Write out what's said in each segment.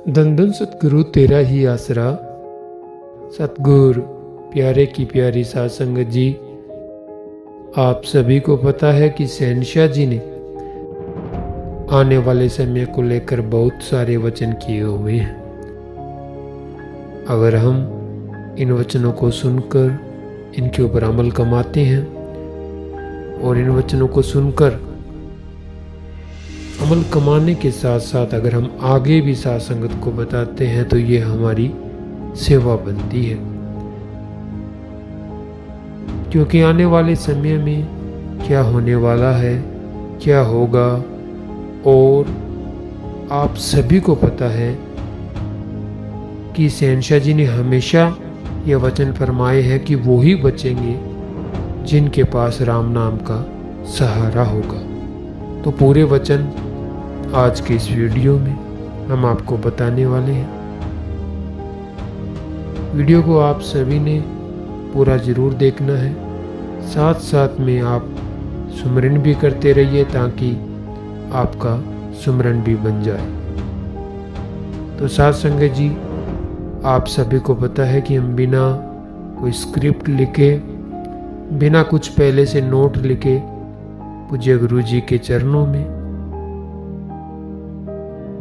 धन धन सतगुरु तेरा ही आसरा। सतगुर प्यारे की प्यारी साध संगत जी, आप सभी को पता है कि शहनशाह जी ने आने वाले समय को लेकर बहुत सारे वचन किए हुए हैं। अगर हम इन वचनों को सुनकर इनके ऊपर अमल कमाते हैं और इन वचनों को सुनकर अमल कमाने के साथ साथ अगर हम आगे भी साध संगत को बताते हैं तो ये हमारी सेवा बनती है, क्योंकि आने वाले समय में क्या होने वाला है, क्या होगा, और आप सभी को पता है कि शहनशाह जी ने हमेशा यह वचन फरमाए हैं कि वो ही बचेंगे जिनके पास राम नाम का सहारा होगा। तो पूरे वचन आज के इस वीडियो में हम आपको बताने वाले हैं। वीडियो को आप सभी ने पूरा ज़रूर देखना है, साथ साथ में आप सुमरन भी करते रहिए ताकि आपका सुमरन भी बन जाए। तो साथ संगत जी, आप सभी को पता है कि हम बिना कोई स्क्रिप्ट लिखे, बिना कुछ पहले से नोट लिखे पूज्य गुरु जी के चरणों में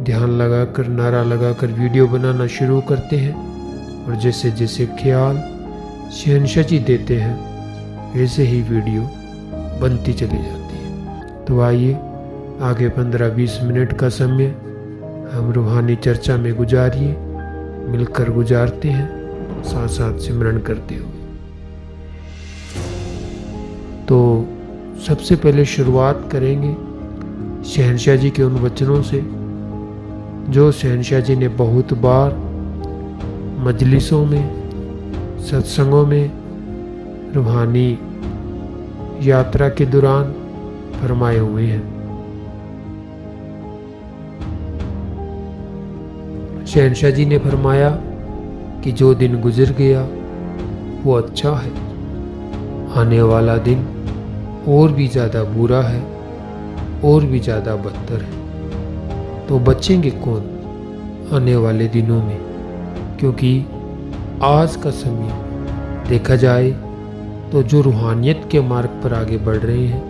ध्यान लगाकर, नारा लगाकर वीडियो बनाना शुरू करते हैं, और जैसे जैसे ख्याल शहनशाह जी देते हैं वैसे ही वीडियो बनती चली जाती है। तो आइए आगे 15-20 मिनट का समय हम रूहानी चर्चा में गुजारिए, मिलकर गुजारते हैं, साथ साथ सिमरन करते हुए। तो सबसे पहले शुरुआत करेंगे शहनशाह जी के उन वचनों से जो शहनशाह जी ने बहुत बार मजलिसों में, सत्संगों में, रूहानी यात्रा के दौरान फरमाए हुए हैं। शहनशाह जी ने फरमाया कि जो दिन गुजर गया वो अच्छा है, आने वाला दिन और भी ज़्यादा बुरा है, और भी ज़्यादा बदतर है। तो बचेंगे कौन आने वाले दिनों में? क्योंकि आज का समय देखा जाए तो जो रूहानियत के मार्ग पर आगे बढ़ रहे हैं,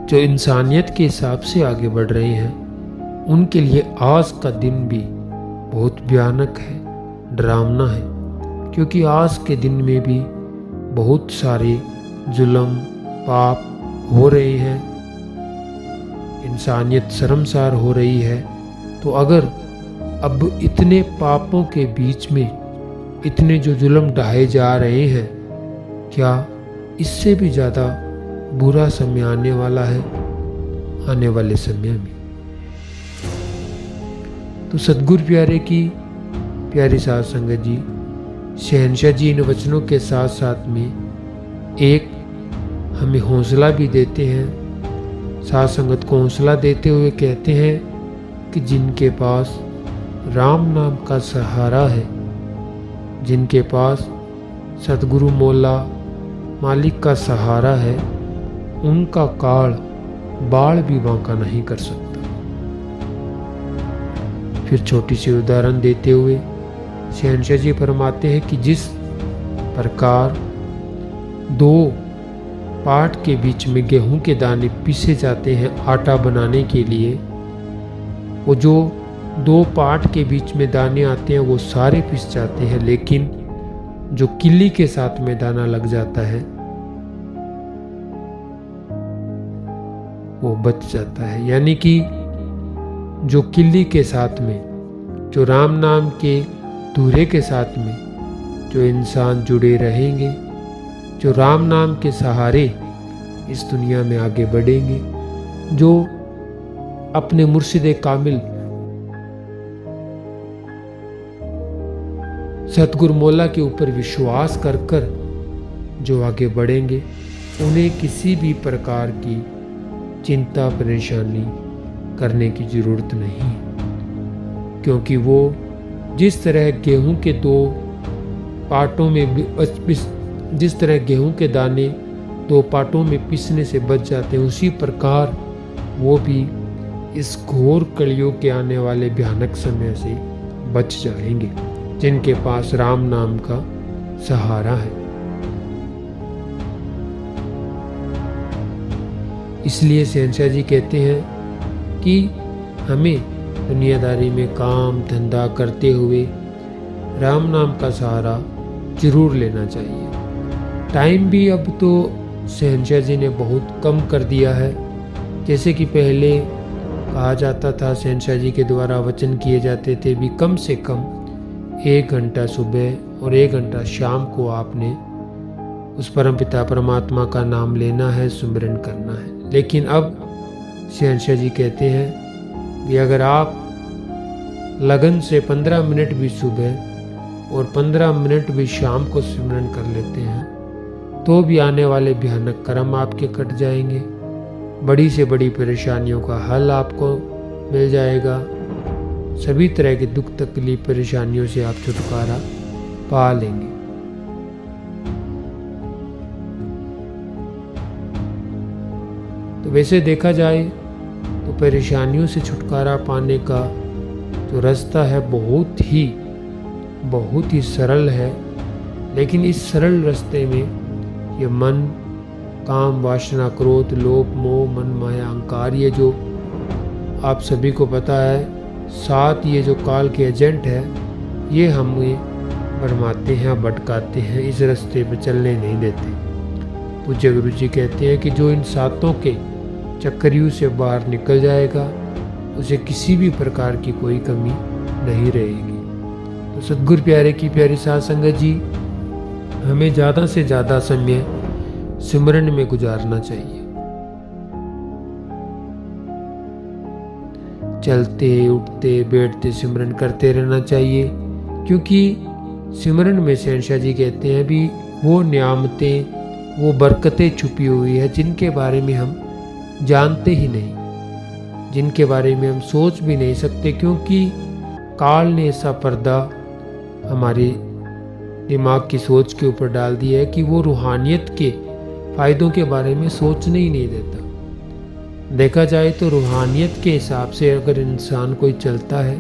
जो इंसानियत के हिसाब से आगे बढ़ रहे हैं, उनके लिए आज का दिन भी बहुत भयानक है, डरावना है। क्योंकि आज के दिन में भी बहुत सारे जुल्म, पाप हो रहे हैं, इंसानियत शर्मसार हो रही है। तो अगर अब इतने पापों के बीच में इतने जो जुल्म ढाए जा रहे हैं, क्या इससे भी ज़्यादा बुरा समय आने वाला है आने वाले समय में? तो सतगुरु प्यारे की प्यारी साध संगत जी, शहनशाह जी इन वचनों के साथ साथ में एक हमें हौसला भी देते हैं, साध संगत को हौसला देते हुए कहते हैं कि जिनके पास राम नाम का सहारा है, जिनके पास सतगुरु मौला मालिक का सहारा है, उनका काल बाढ़ भी बांका नहीं कर सकता। फिर छोटी सी उदाहरण देते हुए शहनशाह जी फरमाते हैं कि जिस प्रकार दो पाट के बीच में गेहूं के दाने पीसे जाते हैं आटा बनाने के लिए, वो जो दो पाट के बीच में दाने आते हैं वो सारे पिस जाते हैं, लेकिन जो किल्ली के साथ में दाना लग जाता है वो बच जाता है। यानी कि जो किल्ली के साथ में, जो राम नाम के धूरे के साथ में जो इंसान जुड़े रहेंगे, जो राम नाम के सहारे इस दुनिया में आगे बढ़ेंगे, जो अपने मुर्शिद कामिल सतगुरु मौला के ऊपर विश्वास कर कर जो आगे बढ़ेंगे, उन्हें किसी भी प्रकार की चिंता परेशानी करने की ज़रूरत नहीं है। क्योंकि वो जिस तरह गेहूं के दो पार्टों में, जिस तरह गेहूं के दाने दो पार्टों में पीसने से बच जाते हैं, उसी प्रकार वो भी इस घोर कलयुग के आने वाले भयानक समय से बच जाएंगे, जिनके पास राम नाम का सहारा है। इसलिए शहंशाह जी कहते हैं कि हमें दुनियादारी में काम धंधा करते हुए राम नाम का सहारा जरूर लेना चाहिए। टाइम भी अब तो शहंशाह जी ने बहुत कम कर दिया है। जैसे कि पहले कहा जाता था, शहंशाह जी के द्वारा वचन किए जाते थे भी कम से कम 1 घंटा सुबह और 1 घंटा शाम को आपने उस परमपिता परमात्मा का नाम लेना है, सुमिरन करना है। लेकिन अब शहंशाह जी कहते हैं कि अगर आप लगन से 15 मिनट भी सुबह और 15 मिनट भी शाम को सुमिरन कर लेते हैं तो भी आने वाले भयानक कर्म आपके कट जाएंगे, बड़ी से बड़ी परेशानियों का हल आपको मिल जाएगा, सभी तरह के दुख तकलीफ परेशानियों से आप छुटकारा पा लेंगे। तो वैसे देखा जाए तो परेशानियों से छुटकारा पाने का जो रास्ता है बहुत ही सरल है। लेकिन इस सरल रास्ते में ये मन, काम, वासना, क्रोध, लोभ, मोह, मन, माया, अहंकार, ये जो आप सभी को पता है, 7 ये जो काल के एजेंट है, ये हमें भरमाते हैं, भटकाते हैं, इस रास्ते पे चलने नहीं देते। पूज्य गुरु जी कहते हैं कि जो इन 7 के चक्करियों से बाहर निकल जाएगा उसे किसी भी प्रकार की कोई कमी नहीं रहेगी। तो सद्गुरु प्यारे की प्यारी साध संगत जी, हमें ज़्यादा से ज़्यादा समय सिमरन में गुजारना चाहिए। चलते उठते बैठते सिमरन करते रहना चाहिए, क्योंकि सिमरन में शहंशाह जी कहते हैं भी वो नियामतें, वो बरकतें छुपी हुई है जिनके बारे में हम जानते ही नहीं, जिनके बारे में हम सोच भी नहीं सकते, क्योंकि काल ने ऐसा पर्दा हमारे दिमाग की सोच के ऊपर डाल दिया है कि वो रूहानियत के फायदों के बारे में सोचने ही नहीं देता। देखा जाए तो रूहानियत के हिसाब से अगर इंसान कोई चलता है,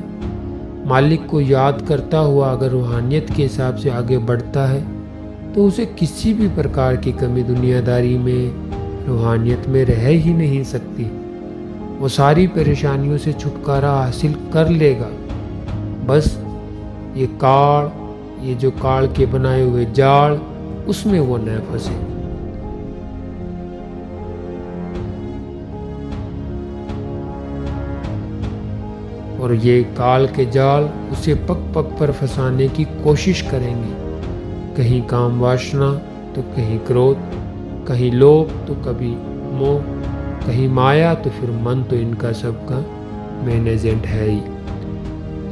मालिक को याद करता हुआ अगर रूहानियत के हिसाब से आगे बढ़ता है, तो उसे किसी भी प्रकार की कमी दुनियादारी में, रूहानियत में रह ही नहीं सकती। वो सारी परेशानियों से छुटकारा हासिल कर लेगा। बस ये काल, ये जो काल के बनाए हुए जाल, उसमें वो न फंसे। और ये काल के जाल उसे पग पग पर फंसाने की कोशिश करेंगे। कहीं काम वासना तो कहीं क्रोध, कहीं लोभ तो कभी मोह, कहीं माया, तो फिर मन तो इनका सबका मेन एजेंट है ही।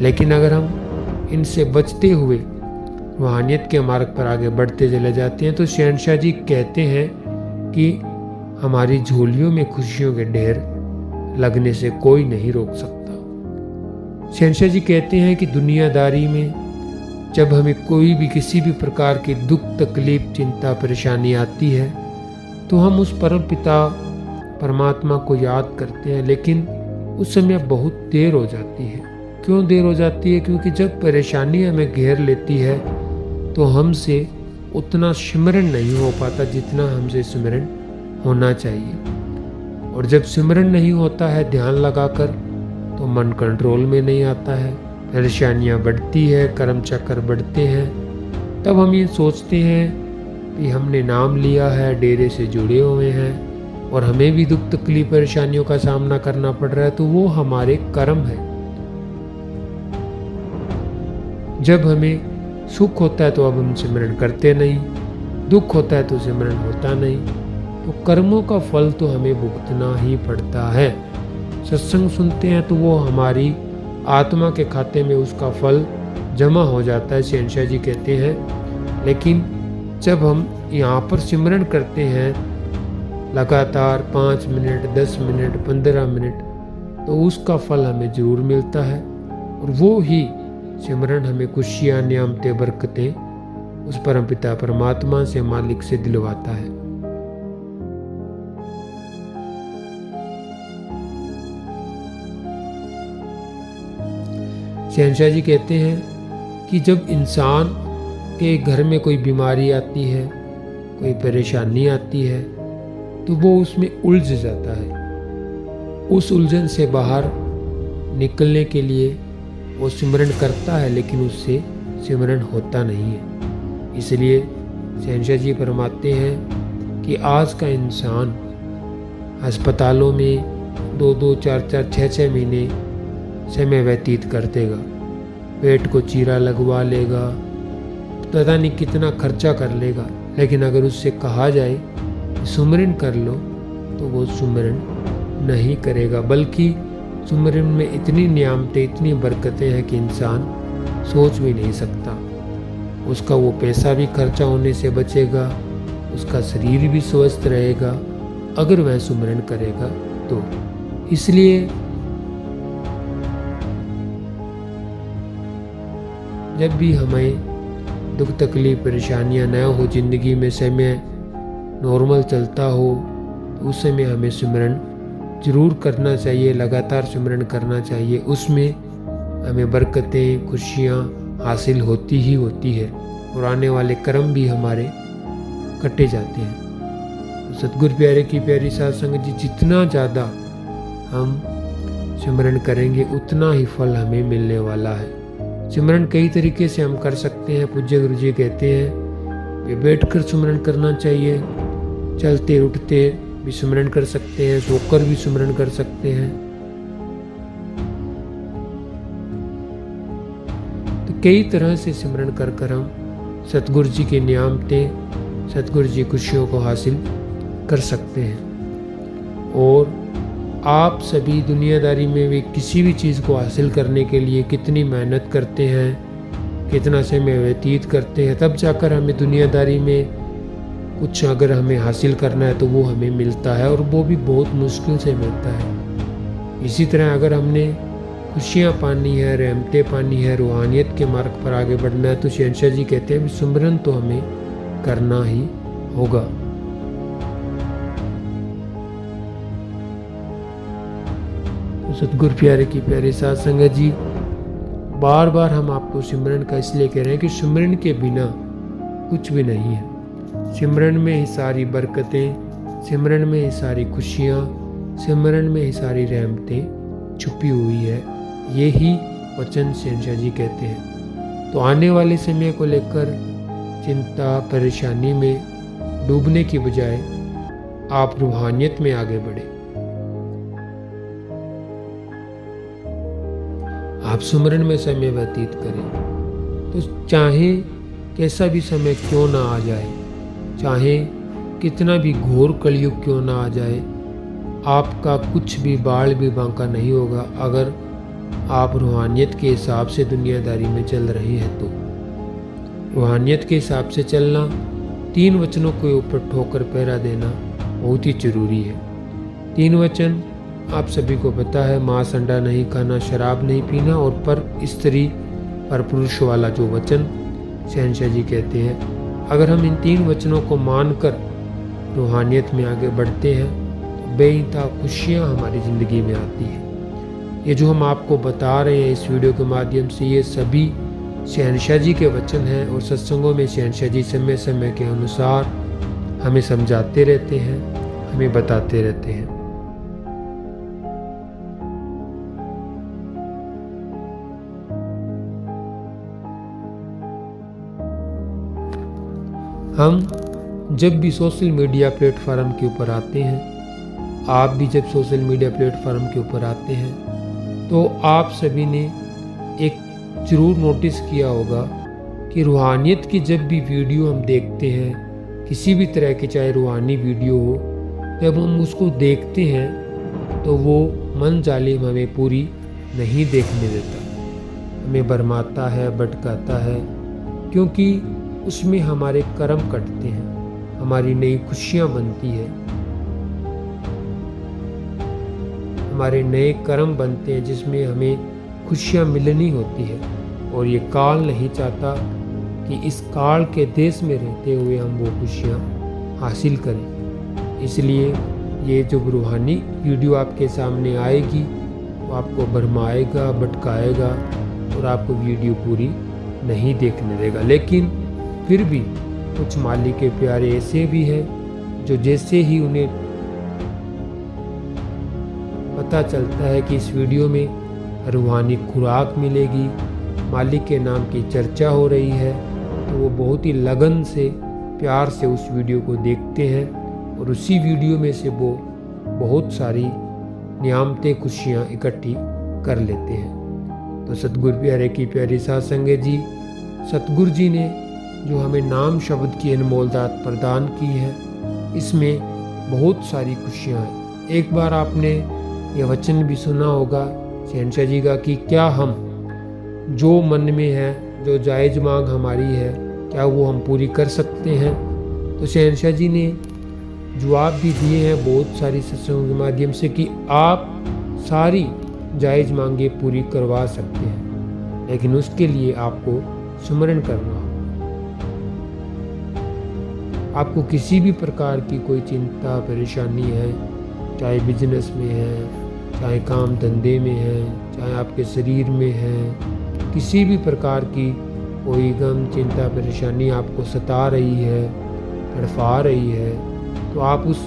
लेकिन अगर हम इनसे बचते हुए रूहानियत के मार्ग पर आगे बढ़ते चले जाते हैं तो शहंशाह जी कहते हैं कि हमारी झोलियों में खुशियों के ढेर लगने से कोई नहीं रोक सकता। शहंशाह जी कहते हैं कि दुनियादारी में जब हमें कोई भी किसी भी प्रकार की दुख तकलीफ चिंता परेशानी आती है तो हम उस परम पिता परमात्मा को याद करते हैं, लेकिन उस समय बहुत देर हो जाती है। क्यों देर हो जाती है? क्योंकि जब परेशानी हमें घेर लेती है तो हमसे उतना सिमरन नहीं हो पाता जितना हमसे सिमरन होना चाहिए। और जब सिमरन नहीं होता है ध्यान लगाकर, तो मन कंट्रोल में नहीं आता है, परेशानियाँ बढ़ती है, कर्म चक्कर बढ़ते हैं। तब हम ये सोचते हैं कि हमने नाम लिया है, डेरे से जुड़े हुए हैं और हमें भी दुख तकलीफ परेशानियों का सामना करना पड़ रहा है, तो वो हमारे कर्म है। जब हमें सुख होता है तो अब हम सिमरन करते नहीं, दुख होता है तो सिमरन होता नहीं, तो कर्मों का फल तो हमें भुगतना ही पड़ता है। सत्संग सुनते हैं तो वो हमारी आत्मा के खाते में उसका फल जमा हो जाता है, शहंशाह जी कहते हैं। लेकिन जब हम यहाँ पर सिमरन करते हैं लगातार 5 मिनट, 10 मिनट, 15 मिनट, तो उसका फल हमें जरूर मिलता है। और वो ही सिमरन हमें खुशियाँ, नियामतें, बरकतें उस परमपिता परमात्मा से, मालिक से दिलवाता है। शहनशाह जी कहते हैं कि जब इंसान के घर में कोई बीमारी आती है, कोई परेशानी आती है, तो वो उसमें उलझ जाता है। उस उलझन से बाहर निकलने के लिए वो सिमरन करता है, लेकिन उससे सिमरन होता नहीं है। इसलिए शहनशाह जी फरमाते हैं कि आज का इंसान अस्पतालों में 2-2, 4-4, 6-6 महीने समय व्यतीत कर देगा, पेट को चीरा लगवा लेगा, पता नहीं कितना खर्चा कर लेगा, लेकिन अगर उससे कहा जाए सुमरन कर लो तो वो सुमरन नहीं करेगा। बल्कि सुमरन में इतनी नियामतें, इतनी बरकतें हैं कि इंसान सोच भी नहीं सकता। उसका वो पैसा भी खर्चा होने से बचेगा, उसका शरीर भी स्वस्थ रहेगा अगर वह सुमरन करेगा तो। इसलिए जब भी हमें दुख तकलीफ परेशानियां न हो, ज़िंदगी में समय नॉर्मल चलता हो, तो उस समय हमें सिमरन ज़रूर करना चाहिए, लगातार सिमरन करना चाहिए। उसमें हमें बरकतें, खुशियाँ हासिल होती ही होती है और आने वाले कर्म भी हमारे कटे जाते हैं। तो सतगुरु प्यारे की प्यारी साध संगत जी, जितना ज़्यादा हम सिमरन करेंगे उतना ही फल हमें मिलने वाला है। सिमरन कई तरीके से हम कर सकते हैं। पूज्य गुरु जी कहते हैं कि बैठकर सिमरन करना चाहिए, चलते उठते भी सिमरन कर सकते हैं, सोकर भी सिमरन कर सकते हैं। तो कई तरह से सिमरन कर कर हम सतगुरु जी के नियामतें, सतगुरु जी खुशियों को हासिल कर सकते हैं। और आप सभी दुनियादारी में भी किसी भी चीज़ को हासिल करने के लिए कितनी मेहनत करते हैं, कितना समय व्यतीत करते हैं, तब जाकर हमें दुनियादारी में कुछ अगर हमें हासिल करना है तो वो हमें मिलता है, और वो भी बहुत मुश्किल से मिलता है। इसी तरह अगर हमने खुशियाँ पानी है, रहमतें पानी है, रूहानियत के मार्ग पर आगे बढ़ना है, तो शहनशाह जी कहते हैं सिमरन तो हमें करना ही होगा। सतगुरु प्यारे की प्यारी साध संगत जी, बार बार हम आपको सिमरन का इसलिए कह रहे हैं कि सिमरन के बिना कुछ भी नहीं है। सिमरन में ही सारी बरकतें, सिमरन में ही सारी खुशियाँ, सिमरन में ही सारी रहमतें छुपी हुई है। ये ही वचन शहनशाह जी कहते हैं। तो आने वाले समय को लेकर चिंता परेशानी में डूबने की बजाय आप रूहानियत में आगे बढ़े, आप सुमरन में समय व्यतीत करें। तो चाहे कैसा भी समय क्यों ना आ जाए, चाहे कितना भी घोर कलयुग क्यों ना आ जाए, आपका कुछ भी बाल भी बांका नहीं होगा अगर आप रूहानियत के हिसाब से दुनियादारी में चल रहे हैं। तो रूहानियत के हिसाब से चलना, 3 वचनों के ऊपर ठोकर पहरा देना बहुत ही जरूरी है। 3 वचन आप सभी को पता है, मांस अंडा नहीं खाना, शराब नहीं पीना और पर स्त्री पर पुरुष वाला जो वचन शहनशाह जी कहते हैं। अगर हम इन 3 वचनों को मानकर रूहानियत में आगे बढ़ते हैं तो बेइंतहा खुशियाँ हमारी ज़िंदगी में आती हैं। ये जो हम आपको बता रहे हैं इस वीडियो के माध्यम से, ये सभी शहनशाह जी के वचन हैं और सत्संगों में शहनशाह जी समय समय के अनुसार हमें समझाते रहते हैं, हमें बताते रहते हैं। हम जब भी सोशल मीडिया प्लेटफॉर्म के ऊपर आते हैं, आप भी जब सोशल मीडिया प्लेटफॉर्म के ऊपर आते हैं, तो आप सभी ने एक ज़रूर नोटिस किया होगा कि रूहानियत की जब भी वीडियो हम देखते हैं, किसी भी तरह की चाहे रूहानी वीडियो हो, जब हम उसको देखते हैं तो वो मन जालिम हमें पूरी नहीं देखने देता, हमें भरमाता है, भटकाता है, क्योंकि उसमें हमारे कर्म कटते हैं, हमारी नई खुशियाँ बनती है, हमारे नए कर्म बनते हैं जिसमें हमें खुशियाँ मिलनी होती है। और ये काल नहीं चाहता कि इस काल के देश में रहते हुए हम वो खुशियाँ हासिल करें। इसलिए ये जो रूहानी वीडियो आपके सामने आएगी वो आपको भरमाएगा, भटकाएगा, और आपको वीडियो पूरी नहीं देखने देगा। लेकिन फिर भी कुछ मालिक के प्यारे ऐसे भी हैं जो जैसे ही उन्हें पता चलता है कि इस वीडियो में रूहानी खुराक मिलेगी, मालिक के नाम की चर्चा हो रही है, तो वो बहुत ही लगन से प्यार से उस वीडियो को देखते हैं और उसी वीडियो में से वो बहुत सारी नियामतें खुशियाँ इकट्ठी कर लेते हैं। तो सतगुरु प्यारे की प्यारी साध संगत जी, सतगुरु जी ने जो हमें नाम शब्द की अनमोल दात प्रदान की है, इसमें बहुत सारी खुशियाँ हैं। एक बार आपने यह वचन भी सुना होगा शहंशाह जी का कि क्या हम जो मन में है, जो जायज़ मांग हमारी है, क्या वो हम पूरी कर सकते हैं। तो शहंशाह जी ने जवाब भी दिए हैं बहुत सारी सत्संगों के माध्यम से कि आप सारी जायज़ मांगे पूरी करवा सकते हैं, लेकिन उसके लिए आपको सुमरन करना हो। आपको किसी भी प्रकार की कोई चिंता परेशानी है, चाहे बिजनेस में है, चाहे काम धंधे में है, चाहे आपके शरीर में है, किसी भी प्रकार की कोई गम चिंता परेशानी आपको सता रही है, तड़फा रही है, तो आप उस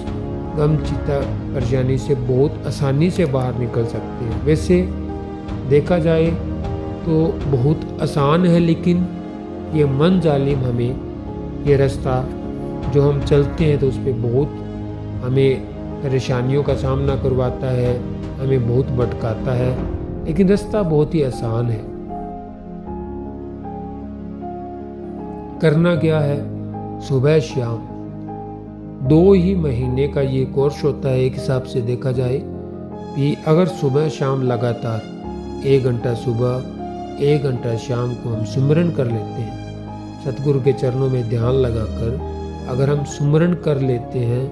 गम चिंता परेशानी से बहुत आसानी से बाहर निकल सकते हैं। वैसे देखा जाए तो बहुत आसान है, लेकिन ये मन जालिम हमें ये रास्ता जो हम चलते हैं तो उस पर बहुत हमें परेशानियों का सामना करवाता है, हमें बहुत भटकाता है, लेकिन रास्ता बहुत ही आसान है। करना क्या है, सुबह शाम 2 ही महीने का ये कोर्स होता है। एक हिसाब से देखा जाए कि अगर सुबह शाम लगातार 1 घंटा सुबह 1 घंटा शाम को हम सुमरन कर लेते हैं, सतगुरु के चरणों में ध्यान लगाकर अगर हम सुमरन कर लेते हैं,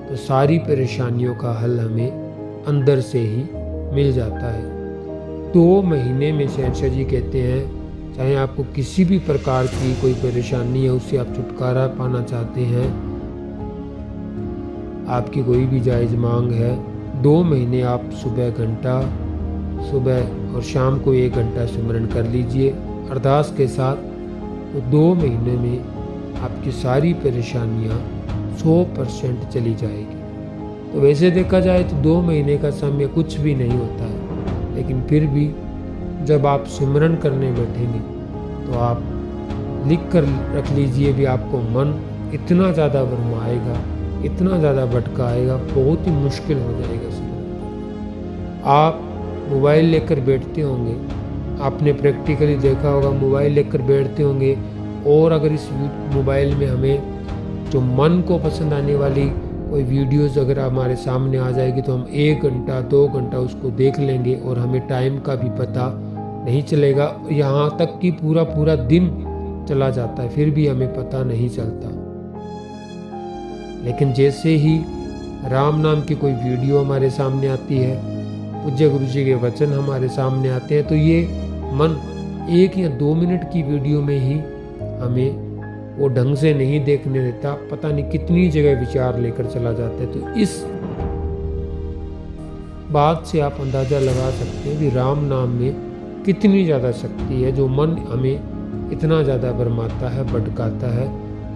तो सारी परेशानियों का हल हमें अंदर से ही मिल जाता है। 2 महीने में शहंशाह जी कहते हैं, चाहे आपको किसी भी प्रकार की कोई परेशानी है, उससे आप छुटकारा पाना चाहते हैं, आपकी कोई भी जायज़ मांग है, 2 महीने आप सुबह और शाम को 1 घंटा सुमरन कर लीजिए अरदास के साथ। तो 2 महीने में आपकी सारी परेशानियां 100% चली जाएगी। तो वैसे देखा जाए तो 2 महीने का समय कुछ भी नहीं होता है, लेकिन फिर भी जब आप सिमरन करने बैठेंगे तो आप लिख कर रख लीजिए भी आपको मन इतना ज़्यादा भरमाएगा, इतना ज़्यादा भटकाएगा, बहुत ही मुश्किल हो जाएगा सिमरन। आप मोबाइल लेकर बैठते होंगे, आपने प्रैक्टिकली देखा होगा, मोबाइल लेकर बैठते होंगे और अगर इस मोबाइल में हमें जो मन को पसंद आने वाली कोई वीडियोस अगर हमारे सामने आ जाएगी तो हम 1 घंटा 2 घंटा उसको देख लेंगे और हमें टाइम का भी पता नहीं चलेगा। यहाँ तक कि पूरा दिन चला जाता है, फिर भी हमें पता नहीं चलता। लेकिन जैसे ही राम नाम की कोई वीडियो हमारे सामने आती है, पूज्य गुरु जी के वचन हमारे सामने आते हैं, तो ये मन 1 या 2 मिनट की वीडियो में ही हमें वो ढंग से नहीं देखने देता, पता नहीं कितनी जगह विचार लेकर चला जाता है। तो इस बात से आप अंदाज़ा लगा सकते हैं कि राम नाम में कितनी ज़्यादा शक्ति है, जो मन हमें इतना ज़्यादा भरमाता है, भटकाता है।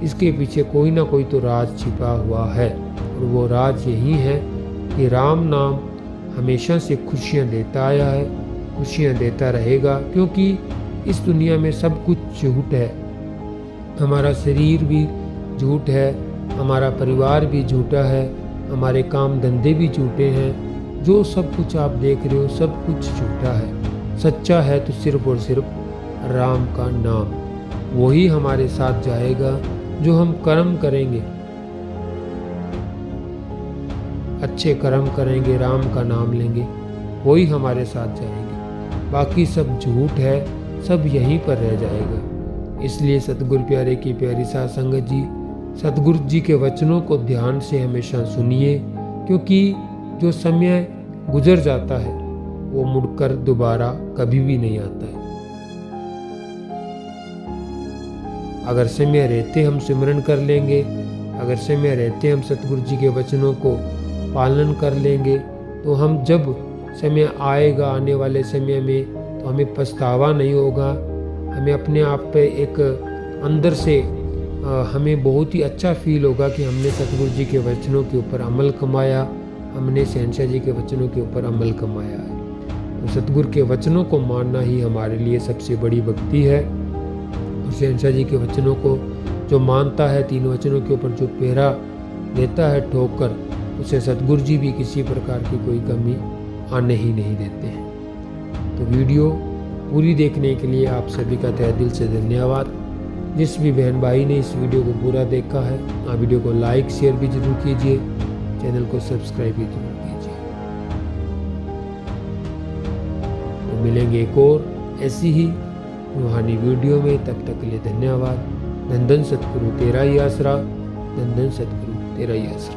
इसके पीछे कोई ना कोई तो राज छिपा हुआ है, और वो राज यही है कि राम नाम हमेशा से खुशियाँ देता आया है, खुशियाँ देता रहेगा, क्योंकि इस दुनिया में सब कुछ झूठ है। हमारा शरीर भी झूठ है, हमारा परिवार भी झूठा है, हमारे काम धंधे भी झूठे हैं। जो सब कुछ आप देख रहे हो सब कुछ झूठा है। सच्चा है तो सिर्फ और सिर्फ राम का नाम, वही हमारे साथ जाएगा। जो हम कर्म करेंगे, अच्छे कर्म करेंगे, राम का नाम लेंगे, वही हमारे साथ जाएंगे। बाकी सब झूठ है, सब यहीं पर रह जाएगा। इसलिए सतगुरु प्यारे की प्यारी साध संगत जी, सतगुरु जी के वचनों को ध्यान से हमेशा सुनिए, क्योंकि जो समय गुजर जाता है वो मुड़कर दोबारा कभी भी नहीं आता है। अगर समय रहते हम सिमरन कर लेंगे, अगर समय रहते हम सतगुरु जी के वचनों को पालन कर लेंगे, तो हम जब समय आएगा, आने वाले समय में, तो हमें पछतावा नहीं होगा। हमें अपने आप पे एक अंदर से हमें बहुत ही अच्छा फील होगा कि हमने सतगुरु जी के वचनों के ऊपर अमल कमाया, हमने शहंशाह जी के वचनों के ऊपर अमल कमाया है। तो सतगुरु के वचनों को मानना ही हमारे लिए सबसे बड़ी भक्ति है। और शहंशाह जी के वचनों को जो मानता है, तीन वचनों के ऊपर जो पहरा देता है ठोकर, उसे सतगुरु जी भी किसी प्रकार की कोई कमी आने ही नहीं देते हैं। तो वीडियो पूरी देखने के लिए आप सभी का तहे दिल से धन्यवाद। जिस भी बहन भाई ने इस वीडियो को पूरा देखा है, आप वीडियो को लाइक शेयर भी जरूर कीजिए, चैनल को सब्सक्राइब भी जरूर कीजिए। तो मिलेंगे एक और ऐसी ही रूहानी वीडियो में, तब तक के लिए धन्यवाद। धन धन सतगुरु तेरा ही आसरा, धन धन सतगुरु तेरा ही आसरा।